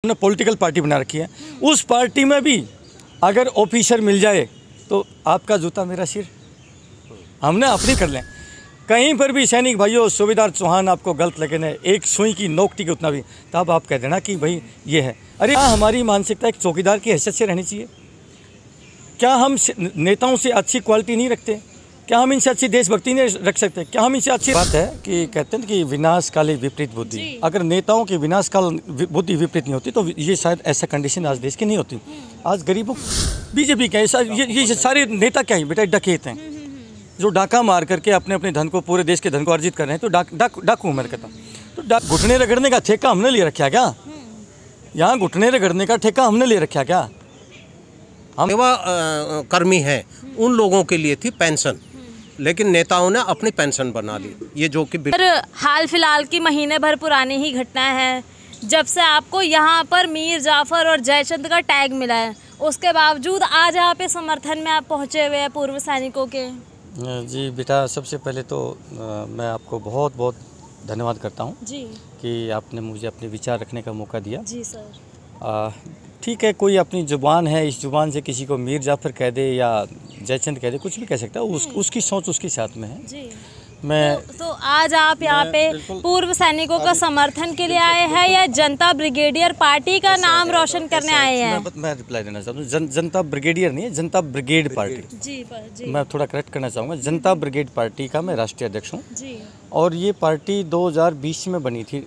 हमने political party बना रखी है, उस पार्टी में भी अगर ऑफिसर मिल जाए तो आपका जूता मेरा सिर, हमने अपनी कर लें। कहीं पर भी सैनिक भाइयों सूबेदार चौहान आपको गलत लगे ना, एक सुई की नोक टिके उतना भी, तब आप कह देना कि भाई ये है। अरे क्या हमारी मानसिकता एक चौकीदार की हैसियत से रहनी चाहिए? क्या हम नेताओं से अच्छी क्वालिटी नहीं रखते? क्या हम इनसे अच्छी देशभक्ति नहीं रख सकते? क्या हम इनसे अच्छी बात है कि कहते हैं कि विनाश काले विपरीत बुद्धि, अगर नेताओं की विनाश काल बुद्धि विपरीत नहीं होती तो ये शायद ऐसा कंडीशन आज देश की नहीं होती। आज गरीबों बीजेपी क्या ये सारे नेता क्या है बेटा, डकैत हैं जो डाका मार करके अपने अपने धन को, पूरे देश के धन को अर्जित कर रहे हैं। तो डाकू मैं कहता हूँ, तो घुटने रगड़ने का ठेका हमने ले रखा क्या? यहाँ घुटने रगड़ने का ठेका हमने ले रखा क्या? हम सेवा कर्मी हैं, उन लोगों के लिए थी पेंशन, लेकिन नेताओं ने अपनी पेंशन बना ली। ये जो कि हाल फिलहाल की महीने भर पुरानी ही घटना है, जब से आपको यहाँ पर मीर जाफर और जयचंद का टैग मिला है, उसके बावजूद आज यहाँ पे समर्थन में आप पहुँचे हुए हैं पूर्व सैनिकों के। जी बेटा, सबसे पहले तो मैं आपको बहुत बहुत धन्यवाद करता हूँ जी कि आपने मुझे अपने विचार रखने का मौका दिया। जी सर। ठीक है, कोई अपनी ज़ुबान है, इस ज़ुबान से किसी को मीर जाफ़र कह दे या जयचंद कह दे, कुछ भी कह सकता है, उसकी सोच उसके साथ में है जी। मैं तो आज आप यहाँ पे पूर्व सैनिकों का समर्थन के लिए आए हैं या जनता ब्रिगेडियर पार्टी का नाम रोशन करने आए हैं? मैं रिप्लाई देना चाहता हूँ। जनता ब्रिगेडियर नहीं है, जनता ब्रिगेड पार्टी। जी। मैं थोड़ा करेक्ट करना चाहूँगा, जनता ब्रिगेड पार्टी का मैं राष्ट्रीय अध्यक्ष हूँ जी। और ये पार्टी 2020 में बनी थी,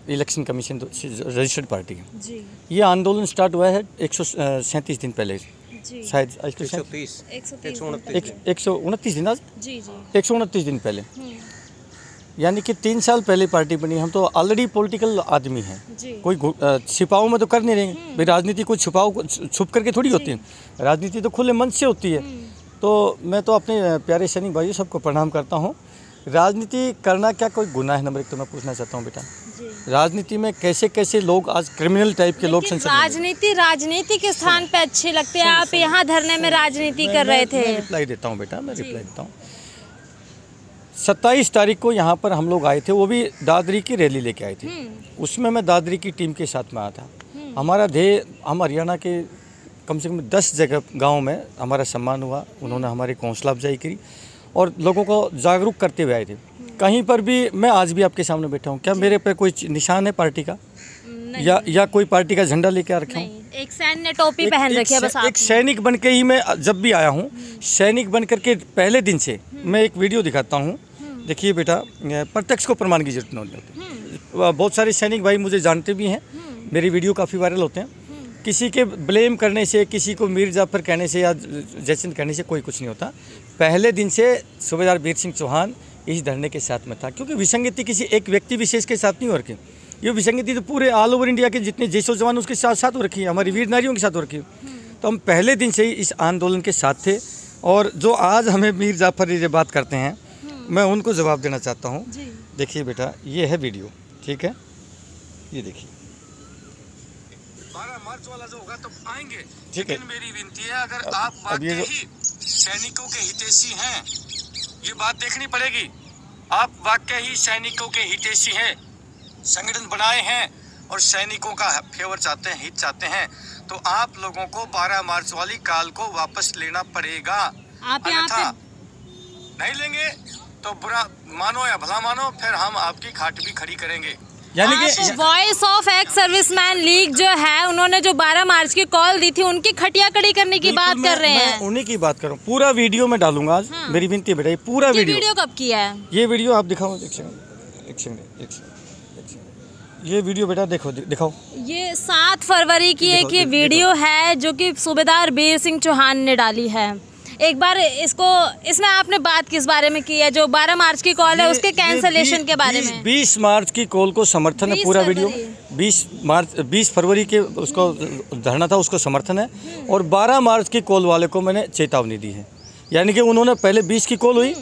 इलेक्शन कमीशन रजिस्टर्ड पार्टी है जी। ये आंदोलन स्टार्ट हुआ है 137 दिन पहले, शायद 129 दिन, आज जी 129 दिन पहले, यानी कि 3 साल पहले पार्टी बनी। हम तो ऑलरेडी पॉलिटिकल आदमी हैं, कोई छिपाओ में तो कर नहीं रहे भाई। राजनीति कोई छुप करके थोड़ी होती है, राजनीति तो खुले मन से होती है। तो मैं तो अपने प्यारे सैनिक भाइयों सबको प्रणाम करता हूँ। राजनीति करना क्या कोई गुनाह है? नंबर 1 तो मैं पूछना चाहता हूँ बेटा, राजनीति में कैसे कैसे लोग आज क्रिमिनल टाइप के लोग राजनीति के स्थान पे अच्छे लगते हैं। आप यहाँ धरने में राजनीति कर रहे थे। मैं रिप्लाई देता हूँ बेटा, मैं रिप्लाई देता हूँ। 27 तारीख को यहाँ पर हम लोग आए थे, वो भी दादरी की रैली लेके आए थे। उसमें मैं दादरी की टीम के साथ में आया था। हमारा ध्येय, हम हरियाणा के कम से कम 10 जगह गाँव में हमारा सम्मान हुआ, उन्होंने हमारी हौसला अफजाई करी और लोगों को जागरूक करते हुए आए थे। कहीं पर भी मैं आज भी आपके सामने बैठा हूँ, क्या मेरे पे कोई निशान है पार्टी का? या कोई पार्टी का झंडा लेके आ रखा हूँ? एक सैनिक ने टोपी पहन रखी है बस। एक सैनिक बन के ही मैं जब भी आया हूँ, सैनिक बन करके पहले दिन से मैं एक वीडियो दिखाता हूँ। देखिए बेटा, प्रत्यक्ष को प्रमाण की जरूरत नहीं होती। बहुत सारे सैनिक भाई मुझे जानते भी हैं, मेरी वीडियो काफ़ी वायरल होते हैं। किसी के ब्लेम करने से, किसी को मीर जाफर कहने से या जयचंद कहने से कोई कुछ नहीं होता। पहले दिन से सूबेदार वीर सिंह चौहान इस धरने के साथ में था, क्योंकि विसंगति किसी एक व्यक्ति विशेष के साथ नहीं हो रखी। ये विसंगति तो पूरे ऑल ओवर इंडिया के जितने जैसो जवान उसके साथ साथ हो रखी है, हमारी वीर नारियों के साथ हो रखी है। तो हम पहले दिन से ही इस आंदोलन के साथ थे और जो आज हमें मीर जाफर ये बात करते हैं, मैं उनको जवाब देना चाहता हूँ। देखिए बेटा, ये है वीडियो, ठीक है, ये देखिए। 12 मार्च वाला जो होगा तो आएंगे, ठीक है। लेकिन मेरी विनती है, अगर आप वाकई सैनिकों के हितैषी हैं, ये बात देखनी पड़ेगी। आप वाकई ही सैनिकों के हितैषी हैं, संगठन बनाए हैं और सैनिकों का फेवर चाहते हैं, हित चाहते हैं, तो आप लोगों को 12 मार्च वाली काल को वापस लेना पड़ेगा। आप यहाँ नहीं लेंगे तो बुरा मानो या भला मानो, फिर हम आपकी खाट भी खड़ी करेंगे। यानी कि voice of ex serviceman league जो है, उन्होंने जो 12 मार्च की कॉल दी थी, उनकी खटिया कड़ी करने की बात कर रहे हैं। उन्हीं की बात करूँ, पूरा वीडियो में डालूंगा आज। मेरी विनती है बेटा, ये पूरा वीडियो कब किया है? ये वीडियो आप दिखाओ, एक सेकंड, ये वीडियो बेटा देखो, दिखाओ। ये 7 फरवरी की एक ये वीडियो है जो कि सूबेदार वीर सिंह चौहान ने डाली है। एक बार इसमें आपने बात किस बारे में की है? जो 12 मार्च की कॉल है उसके कैंसलेशन के बारे में। 20 मार्च की कॉल को समर्थन है पूरा वीडियो। 20 फरवरी के उसको धरना था, उसको समर्थन है। और 12 मार्च की कॉल वाले को मैंने चेतावनी दी है, यानी कि उन्होंने पहले 20 की कॉल हुई,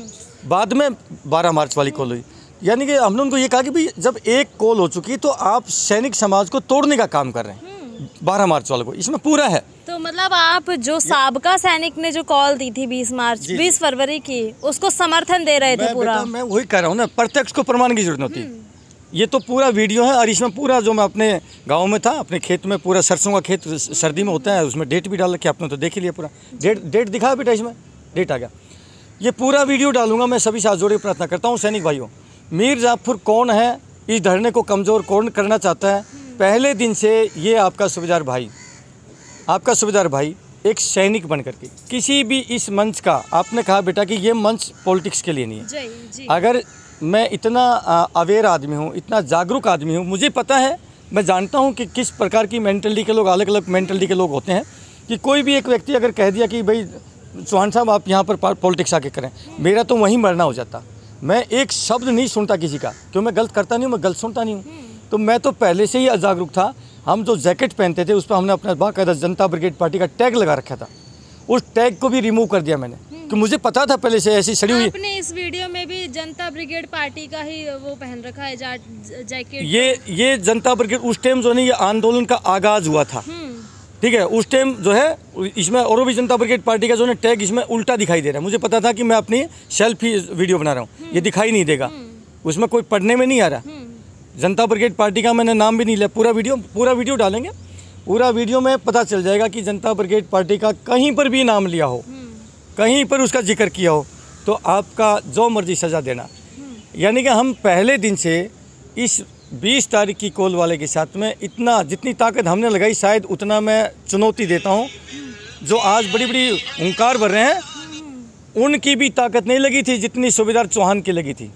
बाद में 12 मार्च वाली कॉल हुई। यानी कि हमने उनको ये कहा कि भाई जब एक कॉल हो चुकी तो आप सैनिक समाज को तोड़ने का काम कर रहे हैं। 12 मार्च वाले को इसमें पूरा है। तो मतलब आप जो साबका सैनिक ने जो कॉल दी थी 20 फरवरी की, उसको समर्थन दे रहे थे पूरा? मैं वही कह रहा हूँ ना, प्रत्यक्ष को प्रमाण की जरूरत होती है। ये तो पूरा वीडियो है और इसमें पूरा जो मैं अपने गांव में था, अपने खेत में, पूरा सरसों का खेत सर्दी में होता है, उसमें डेट भी डाल रखी, आपने तो देख ही लिया पूरा। डेट दिखा बेटा, इसमें डेट आ गया। ये पूरा वीडियो डालूंगा। मैं सभी से हाथ जोड़े प्रार्थना करता हूँ, सैनिक भाइयों, मीर जाफर कौन है, इस धरने को कमज़ोर कौन करना चाहता है। पहले दिन से ये आपका सूबेदार भाई एक सैनिक बन करके किसी भी इस मंच का, आपने कहा बेटा कि ये मंच पॉलिटिक्स के लिए नहीं है। जी। अगर मैं इतना अवेयर आदमी हूँ, इतना जागरूक आदमी हूँ, मुझे पता है, मैं जानता हूँ कि किस प्रकार की मेंटलिटी के लोग, अलग अलग मेंटलिटी के लोग होते हैं, कि कोई भी एक व्यक्ति अगर कह दिया कि भाई चौहान साहब आप यहाँ पर पॉलिटिक्स आके करें, मेरा तो वहीं मरना हो जाता। मैं एक शब्द नहीं सुनता किसी का, क्यों, मैं गलत करता नहीं हूँ, मैं गलत सुनता नहीं हूँ। तो मैं तो पहले से ही अजागरूक था। हम जो जैकेट पहनते थे उस पर हमने अपना बाकायदा जनता ब्रिगेड पार्टी का टैग लगा रखा था, उस टैग को भी रिमूव कर दिया मैंने, कि मुझे पता था पहले से ऐसी सड़ी हुई। आपने इस वीडियो में भी जनता ब्रिगेड पार्टी का ही वो पहन रखा है जैकेट। ये जनता ब्रिगेड उस टाइम जो है ये आंदोलन का आगाज हुआ था, ठीक है, उस टाइम जो है इसमें और भी जनता ब्रिगेड पार्टी का जो है टैग इसमें उल्टा दिखाई दे रहा है। मुझे पता था कि मैं अपनी सेल्फी वीडियो बना रहा हूँ, ये दिखाई नहीं देगा, उसमें कोई पढ़ने में नहीं आ रहा। जनता ब्रिगेड पार्टी का मैंने नाम भी नहीं लिया। पूरा वीडियो डालेंगे, पूरा वीडियो में पता चल जाएगा कि जनता ब्रिगेड पार्टी का कहीं पर भी नाम लिया हो, कहीं पर उसका जिक्र किया हो, तो आपका जो मर्जी सज़ा देना। यानी कि हम पहले दिन से इस 20 तारीख की कॉल वाले के साथ में इतना, जितनी ताकत हमने लगाई, शायद उतना मैं चुनौती देता हूँ। जो आज बड़ी बड़ी हुंकार भर रहे हैं, उनकी भी ताकत नहीं लगी थी जितनी सूबेदार चौहान की लगी थी।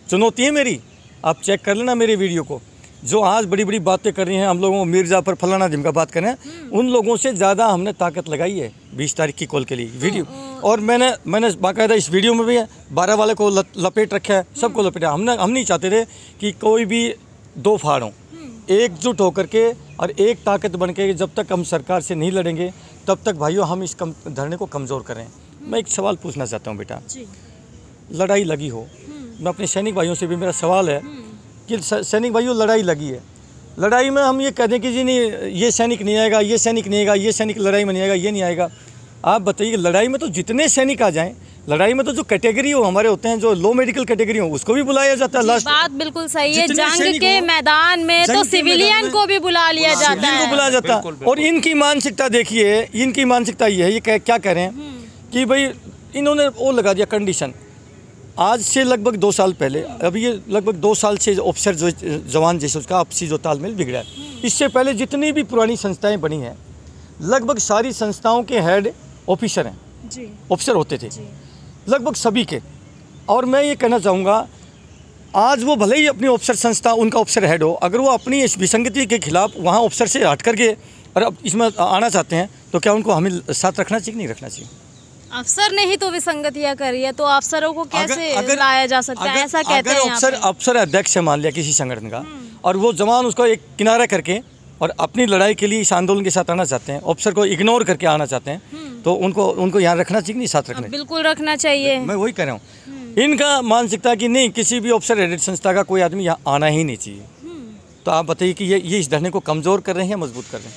चुनौती है मेरी, आप चेक कर लेना मेरे वीडियो को। जो आज बड़ी बड़ी बातें कर रही हैं, हम लोगों को मीर जाफर फलाना जिनका बात करें, उन लोगों से ज़्यादा हमने ताकत लगाई है 20 तारीख की कॉल के लिए वीडियो। और मैंने बाकायदा इस वीडियो में भी 12 वाले को लपेट रखा है, सबको लपेटा। हम नहीं चाहते थे कि कोई भी दो फाड़ हों, एकजुट होकर के और एक ताकत बन के जब तक हम सरकार से नहीं लड़ेंगे तब तक भाइयों हम इस धरने को कमज़ोर करें। मैं एक सवाल पूछना चाहता हूँ बेटा, लड़ाई लगी हो, मैं अपने सैनिक भाइयों से भी मेरा सवाल है कि सैनिक भाइयों लड़ाई लगी है, लड़ाई में हम ये कह दें कि जी नहीं ये सैनिक नहीं आएगा, ये सैनिक नहीं आएगा, ये सैनिक लड़ाई में नहीं आएगा, ये नहीं आएगा। आप बताइए, लड़ाई में तो जितने सैनिक आ जाएं, लड़ाई में तो जो कैटेगरी हो हमारे होते हैं, जो लो मेडिकल कैटेगरी हो, उसको भी बुलाया जाता है। लास्ट बात बिल्कुल सही है, जंग के मैदान में तो सिविलियन को भी बुला लिया जाता है, बुलाया जाता है। और इनकी मानसिकता देखिए, इनकी मानसिकता ये है, ये क्या कह रहे हैं कि भाई इन्होंने वो लगा दिया कंडीशन। आज से लगभग 2 साल पहले, अभी ये लगभग 2 साल से ऑफिसर जो जवान जैसे उसका आपसी जो तालमेल बिगड़ा है। इससे पहले जितनी भी पुरानी संस्थाएं बनी हैं, लगभग सारी संस्थाओं के हेड ऑफिसर हैं, ऑफिसर होते थे लगभग सभी के। और मैं ये कहना चाहूँगा, आज वो भले ही अपनी ऑफिसर संस्था, उनका ऑफिसर हेड हो, अगर वो अपनी इस विसंगति के खिलाफ वहाँ ऑफिसर से हट करके और अब इसमें आना चाहते हैं, तो क्या उनको हमें साथ रखना चाहिए कि नहीं रखना चाहिए? अफसर ने ही तो विसंगतियां करी है, तो अफसरों को कैसे लाया जा सकता है, ऐसा कहते हैं। अफसर अध्यक्ष है मान लिया किसी संगठन का, और वो जवान उसको एक किनारा करके और अपनी लड़ाई के लिए इस आंदोलन के साथ आना चाहते हैं, ऑफिसर को इग्नोर करके आना चाहते हैं, तो उनको यहाँ रखना चाहिए कि नहीं साथ रखना? बिल्कुल रखना चाहिए। मैं वही कह रहा हूँ, इनका मानसिकता कि नहीं, किसी भी ऑफिसर हेडेड संस्था का कोई आदमी यहाँ आना ही नहीं चाहिए। तो आप बताइए कि ये इस धरने को कमज़ोर कर रहे हैं या मजबूत कर रहे हैं?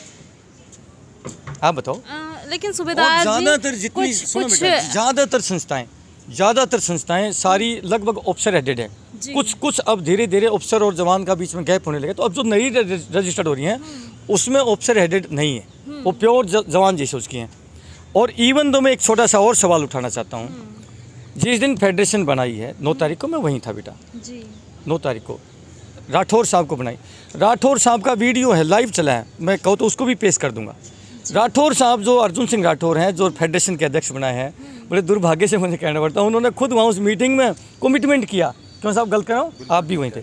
आप बताओ। लेकिन सूबेदार ज़्यादातर जितनी ज़्यादातर संस्थाएं सारी लगभग ऑफिसर हेडेड है। कुछ अब धीरे धीरे ऑफिसर और जवान का बीच में गैप होने लगे, तो अब जो नई रजिस्टर्ड हो रही हैं उसमें ऑफिसर हेडेड नहीं है, वो प्योर जवान जैसे उसकी हैं। और इवन दो मैं एक छोटा सा और सवाल उठाना चाहता हूँ, जिस दिन फेडरेशन बनाई है 9 तारीख को, मैं वहीं था बेटा जी। 9 तारीख को राठौर साहब को बनाई, राठौर साहब का वीडियो है, लाइव चला है, मैं कहूँ तो उसको भी पेश कर दूंगा। राठौर साहब जो अर्जुन सिंह राठौर हैं, जो फेडरेशन के अध्यक्ष बनाए हैं, बड़े दुर्भाग्य से मुझे कहना पड़ता है, उन्होंने खुद वहाँ उस मीटिंग में कमिटमेंट किया, क्यों साहब गलत कर रहा हूँ, आप भी वहीं थे,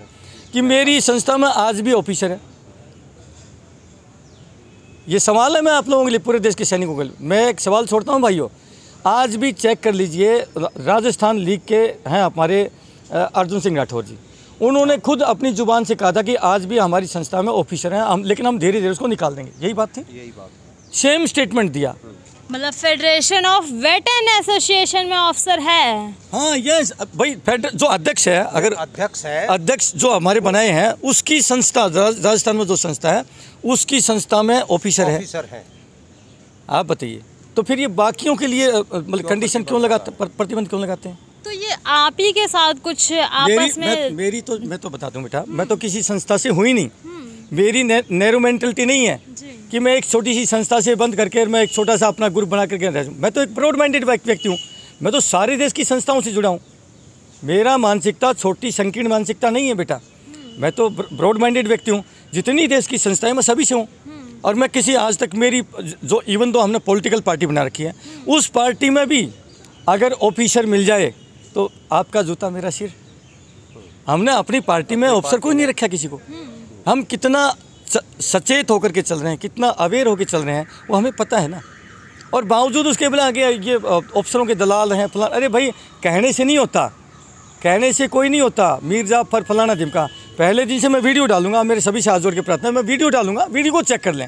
कि मेरी संस्था में आज भी ऑफिसर है। ये सवाल है मैं आप लोगों के लिए, पूरे देश के सैनिकों के लिए मैं एक सवाल छोड़ता हूँ भाइयों, आज भी चेक कर लीजिए, राजस्थान लीग के हैं हमारे अर्जुन सिंह राठौर जी, उन्होंने खुद अपनी जुबान से कहा था कि आज भी हमारी संस्था में ऑफिसर हैं, लेकिन हम धीरे धीरे उसको निकाल देंगे। यही बात थी, यही बात सेम स्टेटमेंट दिया। मतलब फेडरेशन ऑफ वेटरन एसोसिएशन में ऑफिसर है। हाँ यस भाई, जो अध्यक्ष है, अगर अध्यक्ष जो हमारे बनाए हैं, उसकी संस्था, राजस्थान में जो संस्था है उसकी संस्था में ऑफिसर है। आप बताइए, तो फिर ये बाकियों के लिए मतलब कंडीशन क्यों लगाते, प्रतिबंध क्यों लगाते हैं? तो ये आप ही के साथ कुछ आपस में मैं तो बता दूं बेटा, मैं तो किसी संस्था से हुई नहीं। मेरी नैरो मेंटलिटी नहीं है कि मैं एक छोटी सी संस्था से बंद करके मैं एक छोटा सा अपना ग्रुप बना करके रह जाऊं। मैं तो एक ब्रॉड माइंडेड व्यक्ति हूँ। मैं तो सारे देश की संस्थाओं से जुड़ा हूँ। मेरा मानसिकता छोटी संकीर्ण मानसिकता नहीं है बेटा। मैं तो ब्रॉड माइंडेड व्यक्ति हूँ। जितनी देश की संस्थाएं मैं सभी से हूँ। और मैं किसी आज तक मेरी जो इवन तो हमने पॉलिटिकल पार्टी बना रखी है, उस पार्टी में भी अगर ऑफिसर मिल जाए तो आपका जूता मेरा सिर। हमने अपनी पार्टी में ऑफिसर कोई नहीं रखा किसी को। हम कितना सचेत होकर के चल रहे हैं, कितना अवेयर होकर चल रहे हैं, वो हमें पता है ना। और बावजूद उसके बोला ये अफसरों के दलाल हैं फलाना। अरे भाई, कहने से नहीं होता, कहने से कोई नहीं होता। मीर जाफर फलाना धिमका, पहले दिन से मैं वीडियो डालूंगा। मेरे सभी से हाथ जोड़ के प्रार्थना, मैं वीडियो डालूंगा, वीडियो को चेक कर लें।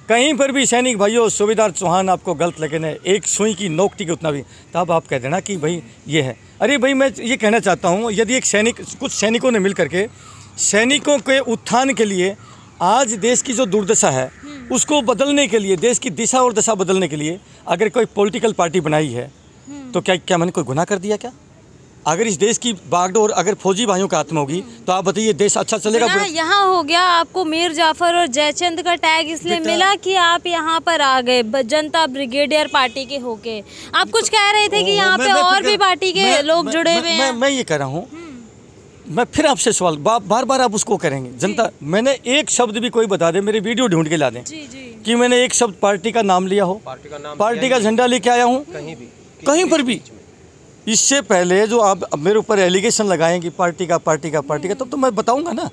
कहीं पर भी सैनिक भाइयों सूबेदार चौहान आपको गलत लगे ना, एक सुई की नोक टिके उतना भी, तब आप कह देना कि भाई ये है। अरे भाई, मैं ये कहना चाहता हूँ, यदि एक सैनिक, कुछ सैनिकों ने मिल करके सैनिकों के उत्थान के लिए, आज देश की जो दुर्दशा है उसको बदलने के लिए, देश की दिशा और दशा बदलने के लिए अगर कोई पॉलिटिकल पार्टी बनाई है, तो क्या मैंने कोई गुनाह कर दिया क्या? अगर इस देश की बागडोर अगर फौजी भाइयों का आत्मा होगी तो आप बताइए देश अच्छा चलेगा? यहाँ हो गया आपको मीर जाफर और जयचंद का टैग इसलिए मिला कि आप यहाँ पर आ गए जनता ब्रिगेडियर पार्टी के होके। आप कुछ कह रहे थे कि यहाँ पे और भी पार्टी के लोग जुड़े हुए हैं। मैं ये कह रहा हूँ, मैं फिर आपसे सवाल, बार बार आप उसको करेंगे जनता। मैंने एक शब्द भी कोई बता दे, मेरे वीडियो ढूंढ के ला दें कि मैंने एक शब्द पार्टी का नाम लिया हो, पार्टी का झंडा लेके आया हूँ कहीं पर भी। इससे पहले जो आप मेरे ऊपर एलिगेशन लगाएंगे पार्टी का, तब तो मैं बताऊंगा ना।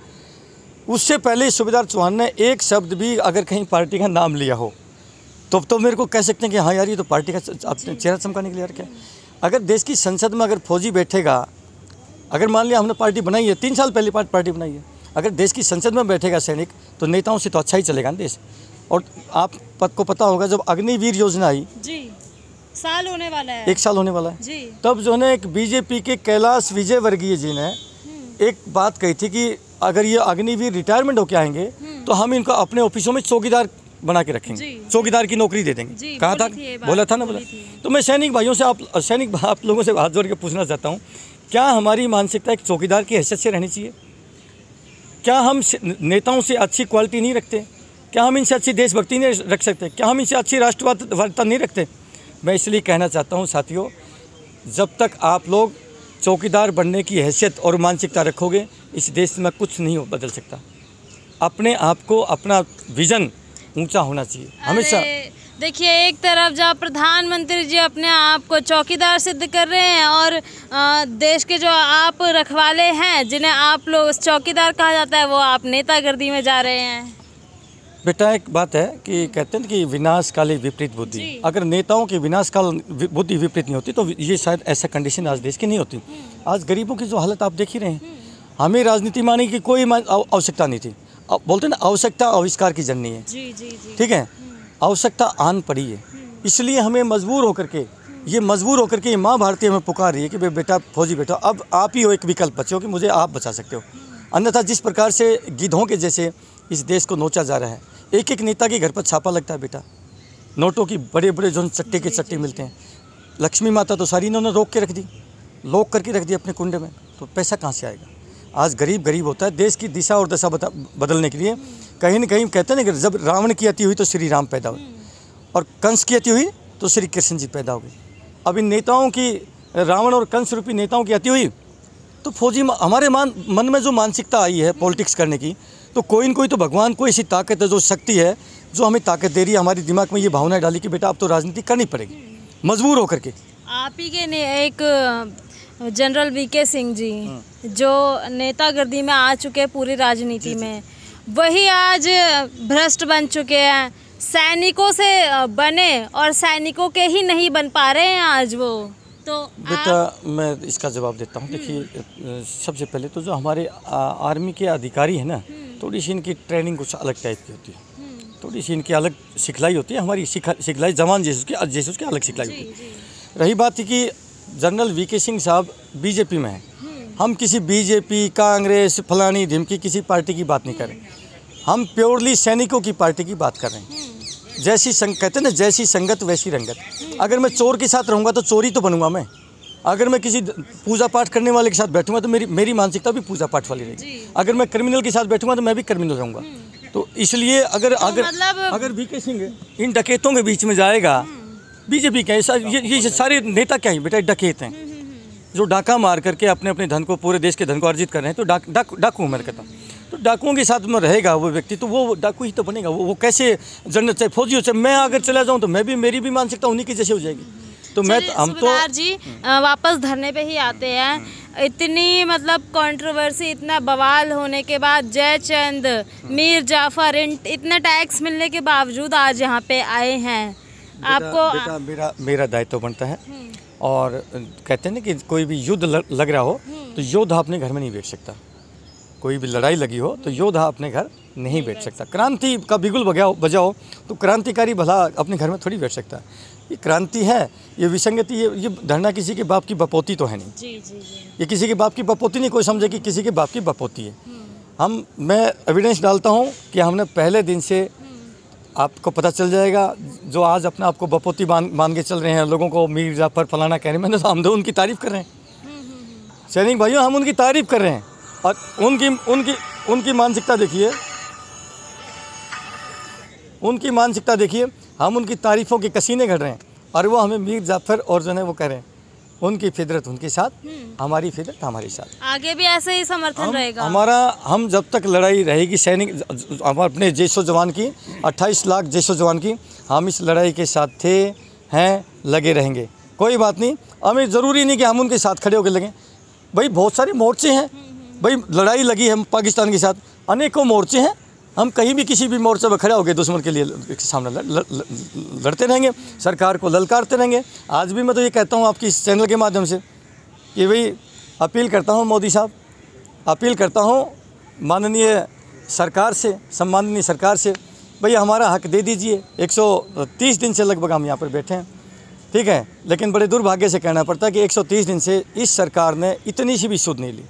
उससे पहले सूबेदार चौहान ने एक शब्द भी अगर कहीं पार्टी का नाम लिया हो तो मेरे को कह सकते हैं कि हाँ यार, ये तो पार्टी का अपने चेहरा चमकाने के लिए यार क्या। अगर देश की संसद में अगर फौजी बैठेगा, अगर मान लिया हमने पार्टी बनाई है, 3 साल पहले पार्टी बनाई है, अगर देश की संसद में बैठेगा सैनिक, तो नेताओं से तो अच्छा ही चलेगा ना देश। और आपको पता होगा जब अग्निवीर योजना आई, साल होने वाला है, 1 साल होने वाला है, तब जो है एक बीजेपी के कैलाश विजयवर्गीय जी ने एक बात कही थी कि अगर ये अग्निवीर रिटायरमेंट होके आएंगे तो हम इनको अपने ऑफिसों में चौकीदार बना के रखेंगे, चौकीदार की नौकरी दे देंगे। कहा था, बोला था ना, बोला। तो मैं सैनिक भाइयों से, आप लोगों से हाथ जोड़ के पूछना चाहता हूँ, क्या हमारी मानसिकता एक चौकीदार की हैसियत से रहनी चाहिए? क्या हम नेताओं से अच्छी क्वालिटी नहीं रखते? क्या हम इनसे अच्छी देशभक्ति नहीं रख सकते? क्या हम इनसे अच्छी राष्ट्रवादिता नहीं रखते? मैं इसलिए कहना चाहता हूं साथियों, जब तक आप लोग चौकीदार बनने की हैसियत और मानसिकता रखोगे, इस देश में कुछ नहीं बदल सकता। अपने आप को, अपना विज़न ऊंचा होना चाहिए हमेशा। देखिए, एक तरफ जहाँ प्रधानमंत्री जी अपने आप को चौकीदार सिद्ध कर रहे हैं और देश के जो आप रखवाले हैं, जिन्हें आप लोग चौकीदार कहा जाता है, वो आप नेतागिरी में जा रहे हैं। बेटा, एक बात है कि कहते हैं कि विनाश काले विपरीत बुद्धि। अगर नेताओं की विनाश काल बुद्धि विपरीत नहीं होती तो ये शायद ऐसा कंडीशन आज देश की नहीं होती। आज गरीबों की जो हालत आप देख ही रहे हैं। हमें राजनीति मानने की कोई आवश्यकता नहीं थी। बोलते ना, आवश्यकता आविष्कार की जननी है। ठीक है, आवश्यकता आन पड़ी है, इसलिए हमें मजबूर होकर के ये माँ भारती हमें पुकार रही है कि बेटा, फौजी बेटा, अब आप ही हो एक विकल्प बचे हो कि मुझे आप बचा सकते हो। अन्यथा जिस प्रकार से गिद्धों के जैसे इस देश को नोचा जा रहा है, एक नेता के घर पर छापा लगता है बेटा, नोटों की बड़े बड़े जो चट्टे के चट्टे मिलते हैं। लक्ष्मी माता तो सारी इन्होंने रोक के रख दी, लॉक करके रख दी अपने कुंडे में, तो पैसा कहाँ से आएगा? आज गरीब होता है। देश की दिशा और दशा बदलने के लिए कहीं न कहीं कहते हैं ना कि जब रावण की अति हुई तो श्री राम पैदा हुए, और कंस की अति हुई तो श्री कृष्ण जी पैदा हो गए। अब इन नेताओं की, रावण और कंस रूपी नेताओं की अति हुई तो फौजी, हमारे मन में जो मानसिकता आई है पॉलिटिक्स करने की, तो कोई न कोई तो भगवान, कोई ऐसी ताकत है, जो शक्ति है, जो हमें ताकत दे रही है, हमारे दिमाग में ये भावना डाली कि बेटा अब तो राजनीति करनी पड़ेगी, मजबूर होकर के। आप ही के एक जनरल वीके सिंह जी, जो नेतागिरी में आ चुके हैं पूरी राजनीति में, वही आज भ्रष्ट बन चुके हैं। सैनिकों से बने और सैनिकों के ही नहीं बन पा रहे हैं आज वो। तो बेटा, मैं इसका जवाब देता हूँ। देखिए, सबसे पहले तो जो हमारे आर्मी के अधिकारी हैं ना, थोड़ी सी इनकी ट्रेनिंग कुछ अलग टाइप की होती है, थोड़ी सी इनकी अलग सिखलाई होती है। हमारी सिखलाई जवान जैसे की अलग सिखलाई होती है। रही बात है कि जनरल वीके सिंह साहब बीजेपी में हैं, हम किसी बीजेपी, कांग्रेस, फलानी ढिमकी किसी पार्टी की बात नहीं कर रहे, हम प्योरली सैनिकों की पार्टी की बात कर रहे हैं। कहते हैं ना, जैसी संगत वैसी रंगत। अगर मैं चोर के साथ रहूँगा तो चोरी तो बनूंगा मैं, अगर मैं किसी पूजा पाठ करने वाले के साथ बैठूंगा तो मेरी मानसिकता भी पूजा पाठ वाली रहेगी। अगर मैं क्रिमिनल के साथ बैठूंगा तो मैं भी क्रिमिनल रहूँगा। तो इसलिए अगर वीके सिंह इन डकैतों के बीच में जाएगा, बीजेपी का ऐसा ये सारे नेता क्या है बेटा, डकैत हैं जो डाका मार करके अपने धन को, पूरे देश के धन को अर्जित कर रहे हैं। तो डाकू मैं कहता हूँ, तो डाकुओं के साथ में रहेगा वो व्यक्ति, तो वो डाकू ही तो बनेगा। वो कैसे जनरल चाहे फौजी हो, चाहे मैं अगर चला जाऊँ तो मेरी भी मानसिकता उन्हीं की जैसे हो जाएगी। तो हम तो जी वापस धरने पे ही आते हैं। इतनी मतलब कंट्रोवर्सी, इतना बवाल होने के बाद जयचंद, मीर जाफर, इतने टैक्स मिलने के बावजूद आज यहाँ पे आए हैं। आपको बेटा मेरा दायित्व बनता है, और कहते हैं ना कि कोई भी युद्ध लग रहा हो तो योद्धा अपने घर में नहीं बैठ सकता। कोई भी लड़ाई लगी हो तो योद्धा अपने घर नहीं बैठ सकता। क्रांति का बिगुल बजाओ तो क्रांतिकारी भला अपने घर में थोड़ी बैठ सकता। ये क्रांति है, ये विसंगति, ये धरना किसी के बाप की बपोती तो है नहीं। जी। ये किसी के बाप की बपोती नहीं, कोई समझे कि किसी के बाप की बपोती है। मैं एविडेंस डालता हूँ कि हमने पहले दिन से, आपको पता चल जाएगा, जो आज अपना आपको बपोती मान के चल रहे हैं, लोगों को मीर जाफर फलाना कह रहे हैं, मैंने तो हम तो उनकी तारीफ़ कर रहे हैं। सैनिक भाइयों, हम उनकी तारीफ़ कर रहे हैं, और उनकी मानसिकता देखिए, उनकी मानसिकता देखिए। हम उनकी तारीफ़ों के कसीने घड़ रहे हैं, और वो हमें मीर जाफर और जो है वो कह रहे हैं। उनकी फितरत उनके साथ, हमारी फितरत हमारे साथ। आगे भी ऐसे ही समर्थन रहेगा हम जब तक लड़ाई रहेगी सैनिक, हम अपने जैसो जवान की, 28 लाख जैसो जवान की, हम इस लड़ाई के साथ थे, हैं, लगे रहेंगे। कोई बात नहीं, हमें ज़रूरी नहीं कि हम उनके साथ खड़े होकर लगें। भाई बहुत सारे मोर्चे हैं, भाई लड़ाई लगी है पाकिस्तान के साथ, अनेकों मोर्चे हैं। हम कहीं भी किसी भी मोर्चे पर खड़े होकर दुश्मन के लिए सामने लड़ते रहेंगे, सरकार को ललकारते रहेंगे। आज भी मैं तो ये कहता हूँ आपकी इस चैनल के माध्यम से कि भाई अपील करता हूँ मोदी साहब, अपील करता हूँ माननीय सरकार से, सम्माननीय सरकार से, भैया हमारा हक दे दीजिए। 130 दिन से लगभग हम यहाँ पर बैठे हैं, ठीक है, लेकिन बड़े दुर्भाग्य से कहना पड़ता है कि 130 दिन से इस सरकार ने इतनी सी भी सुध नहीं ली,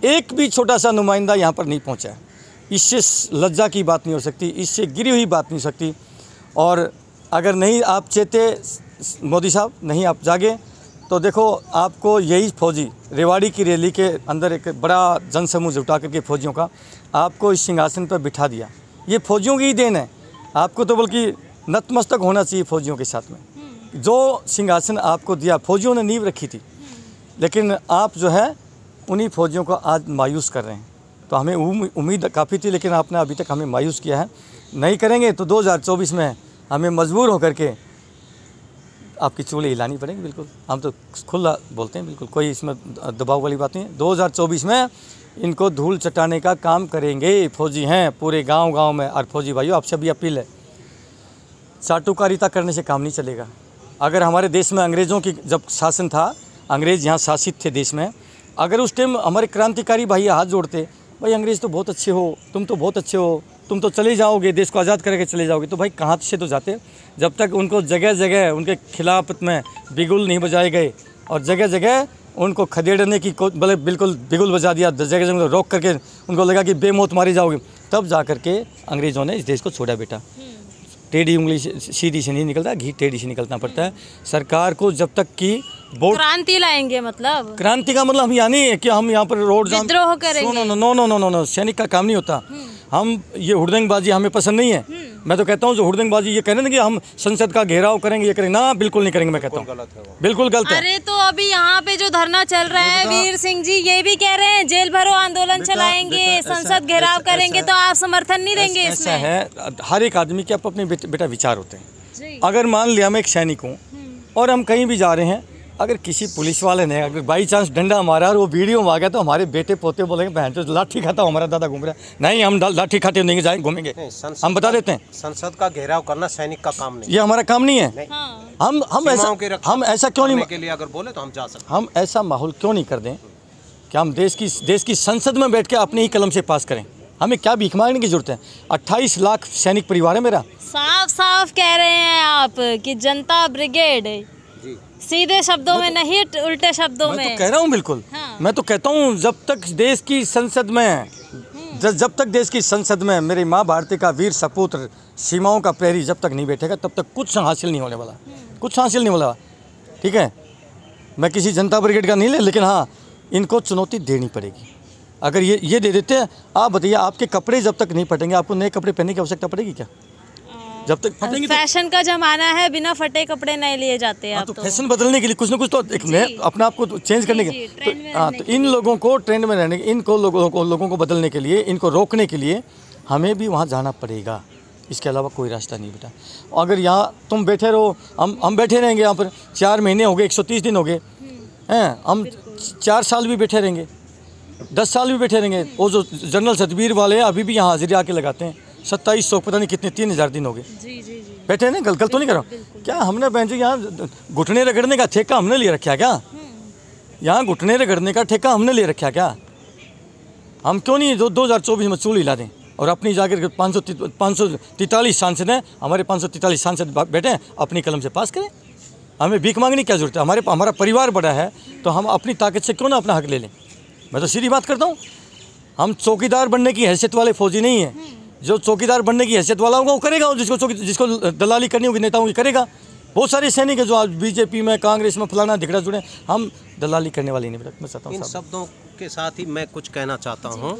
एक भी छोटा सा नुमाइंदा यहाँ पर नहीं पहुँचा है। इससे लज्जा की बात नहीं हो सकती, इससे गिरी हुई बात नहीं हो सकती। और अगर नहीं आप चेते मोदी साहब, नहीं आप जागे, तो देखो आपको यही फौजी रेवाड़ी की रैली के अंदर एक बड़ा जनसमूह जुटा करके फौजियों का आपको इस सिंहासन पर बिठा दिया। ये फौजियों की ही देन है, आपको तो बल्कि नतमस्तक होना चाहिए फौजियों के साथ में। जो सिंहासन आपको दिया, फौजियों ने नींव रखी थी, लेकिन आप जो है उन्हीं फौजियों को आज मायूस कर रहे हैं। तो हमें उम्मीद काफ़ी थी, लेकिन आपने अभी तक हमें मायूस किया है। नहीं करेंगे तो 2024 में हमें मजबूर होकर के आपकी चूल्हे हिलानी पड़ेगी। बिल्कुल, हम तो खुला बोलते हैं, बिल्कुल कोई इसमें दबाव वाली बात नहीं है। 2024 में इनको धूल चटाने का काम करेंगे। फौजी हैं पूरे गांव में। और फौजी भाइयों, आपसे भी अपील है, चाटुकारिता करने से काम नहीं चलेगा। अगर हमारे देश में अंग्रेज़ों की जब शासन था, अंग्रेज़ यहाँ शासित थे देश में, अगर उस टाइम हमारे क्रांतिकारी भाई हाथ जोड़ते, भाई अंग्रेज़ तो बहुत अच्छे हो, तुम तो बहुत अच्छे हो, तुम तो चले जाओगे, देश को आज़ाद करके चले जाओगे, तो भाई कहाँ से तो जाते। जब तक उनको जगह जगह उनके खिलाफ में बिगुल नहीं बजाए गए, और जगह जगह उनको खदेड़ने की बिल्कुल बिगुल बजा दिया, जगह जगह रोक करके उनको लगा कि बेमौत मारी जाओगे, तब जा कर के अंग्रेज़ों ने इस देश को छोड़ा। बेटा टेढ़ी उंगली सीधी से नहीं निकलता, घी टेढ़ी से निकलना पड़ता है। सरकार को जब तक कि क्रांति लाएंगे, मतलब क्रांति का मतलब हम यहाँ नहीं है कि हम यहाँ पर रोड जाम विद्रोह करेंगे। नो, सैनिक का काम नहीं होता। हम ये हुड़दंगबाजी हमें पसंद नहीं है। मैं तो कहता हूँ जो हुड़दंगबाजी ये कह रहे हैं कि हम संसद का घेराव करेंगे, ये करेंगे ना, बिल्कुल नहीं करेंगे। मैं कहता हूँ बिल्कुल गलत है। अरे तो अभी यहाँ पे जो धरना चल रहा है, वीर सिंह जी ये भी कह रहे हैं जेल भरो आंदोलन चलाएंगे, संसद घेराव करेंगे, तो आप समर्थन नहीं देंगे इसमें? ऐसा है, हर एक आदमी के अपने बेटा विचार होते हैं। अगर मान लिया मैं एक सैनिक हूँ और हम कहीं भी जा रहे हैं, अगर किसी पुलिस वाले ने अगर बाई चांस डंडा मारा और वो वीडियो में आ गया, तो हमारे बेटे पोते बोलेंगे बहन तो लाठी खाता हमारा दादा घूम रहा है। नहीं, हम लाठी खाते नहीं जाए घूमेंगे, हम बता देते हैं। संसद का घेराव करना सैनिक का काम नहीं, ये हमारा काम नहीं है। हम ऐसा क्यों नहीं के लिए अगर बोले तो हम जा सकते। हम ऐसा माहौल क्यों नहीं कर दें कि हम देश की संसद में बैठ के अपने ही कलम से पास करें? हमें क्या भीख मांगने की जरूरत है? 28 लाख सैनिक परिवार है मेरा। साफ कह रहे हैं आप कि जनता ब्रिगेड, सीधे शब्दों में नहीं, उल्टे शब्दों में। मैं तो कह रहा हूँ बिल्कुल। हाँ। मैं तो कहता हूँ जब तक देश की संसद में मेरी माँ भारती का वीर सपूत्र, सीमाओं का प्रहरी जब तक नहीं बैठेगा, तब तक कुछ हासिल नहीं होने वाला, कुछ हासिल नहीं होने वाला। ठीक है, मैं किसी जनता ब्रिगेड का नहीं ले, लेकिन हाँ इनको चुनौती देनी पड़ेगी। अगर ये दे देते हैं, आप बताइए आपके कपड़े जब तक नहीं फटेंगे आपको नए कपड़े पहनने की आवश्यकता पड़ेगी क्या? जब तक फटेंगे तो फैशन का जमाना है, बिना फटे कपड़े नहीं लिए जाते हैं। तो फैशन बदलने के लिए कुछ ना कुछ तो एक नए अपने आप को चेंज करने के, तो इन लोगों को ट्रेंड में रहने, इनको लोगों को बदलने के लिए, इनको रोकने के लिए हमें भी वहाँ जाना पड़ेगा। इसके अलावा कोई रास्ता नहीं बेटा। अगर यहाँ तुम बैठे रहो, हम बैठे रहेंगे यहाँ पर 4 महीने हो गए, 130 दिन हो गए हैं, हम 4 साल भी बैठे रहेंगे, 10 साल भी बैठे रहेंगे। वो जो जनरल सतबीर वाले अभी भी यहाँ हाजिरी आके लगाते हैं, 2700 पता नहीं कितने 3000 दिन हो गए बैठे हैं ना। गलत तो नहीं कर रहा हूँ क्या? हमने बहन जी यहाँ घुटने रगड़ने का ठेका हमने ले रखा क्या? यहाँ घुटने रगड़ने का ठेका हमने ले रखा क्या? हम क्यों नहीं 2024 में चूल हिला दें और अपनी जाकर 543 सांसद हैं, हमारे 543 सांसद बैठे हैं, अपनी कलम से पास करें। हमें भीख मांगने की क्या जरूरत है? हमारा परिवार बड़ा है तो हम अपनी ताकत से क्यों ना अपना हक ले लें। मैं तो सीधी बात करता हूँ, हम चौकीदार बनने की हैसियत वाले फौजी नहीं हैं। जो चौकीदार बनने की हैसियत वाला होगा वो करेगा, जिसको दलाली करनी होगी नेताओं की करेगा। बहुत सारे सैनिक है जो आज बीजेपी में, कांग्रेस में, फलाना धिकड़ा जुड़े, हम दलाली करने वाली नहीं। मैं चाहता हूँ इन शब्दों के साथ ही मैं कुछ कहना चाहता हूँ।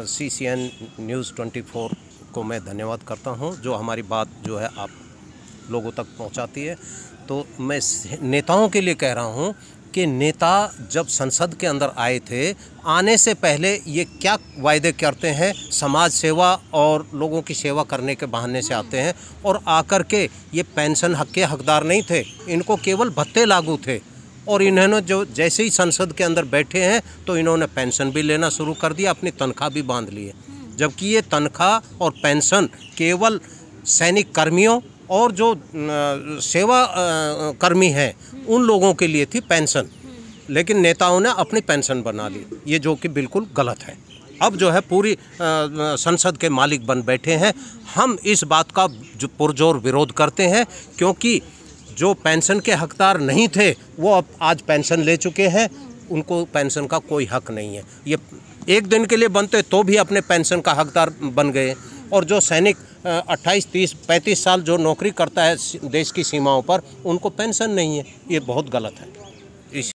CCN न्यूज़ 24 को मैं धन्यवाद करता हूँ जो हमारी बात जो है आप लोगों तक पहुँचाती है। तो मैं नेताओं के लिए कह रहा हूँ कि नेता जब संसद के अंदर आए थे, आने से पहले ये क्या वायदे करते हैं, समाज सेवा और लोगों की सेवा करने के बहाने से आते हैं, और आकर के ये पेंशन हक के हकदार नहीं थे, इनको केवल भत्ते लागू थे। और इन्होंने जो जैसे ही संसद के अंदर बैठे हैं तो इन्होंने पेंशन भी लेना शुरू कर दिया, अपनी तनख्वाह भी बांध ली है। जबकि ये तनख्वाह और पेंशन केवल सैनिक कर्मियों और जो सेवा कर्मी हैं उन लोगों के लिए थी पेंशन, लेकिन नेताओं ने अपनी पेंशन बना ली, ये जो कि बिल्कुल गलत है। अब जो है पूरी संसद के मालिक बन बैठे हैं। हम इस बात का जो पुरजोर विरोध करते हैं, क्योंकि जो पेंशन के हकदार नहीं थे वो अब आज पेंशन ले चुके हैं, उनको पेंशन का कोई हक नहीं है। ये एक दिन के लिए बनते तो भी अपने पेंशन का हकदार बन गए, और जो सैनिक 28, 30, 35 साल जो नौकरी करता है देश की सीमाओं पर, उनको पेंशन नहीं है। ये बहुत गलत है।